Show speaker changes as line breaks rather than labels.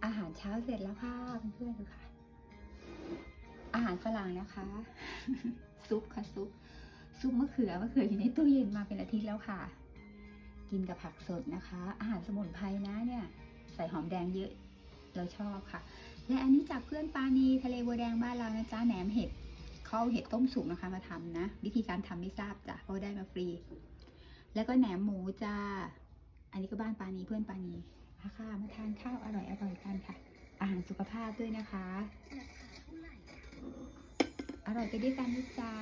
อาหารเช้าเสร็จแล้วค่ะเพื่อนๆดูค่ะ อาหารฝรั่งนะคะ ซุปค่ะซุปมะเขืออยู่ในตู้เย็นมาเป็นอาทิตย์แล้วค่ะ กินกับผักสดนะคะ อาหารสมุนไพรนะเนี่ยใส่หอมแดงเยอะเราชอบค่ะ และอันนี้จากเพื่อนปานีทะเลบัวแดงบ้านเรานะจ๊ะแหนมเห็ดเขาเอาเห็ดต้มสุกนะคะมาทำนะ วิธีการทำไม่ทราบจ้ะเพราะได้มาฟรี แล้วก็แหนมหมูจ้าอันนี้ก็บ้านปานีเพื่อนปานีมาค่ะมาทานข้าวอร่อยกันค่ะ อาหารสุขภาพด้วยนะคะ อร่อยไปด้วยกันนะจ๊ะ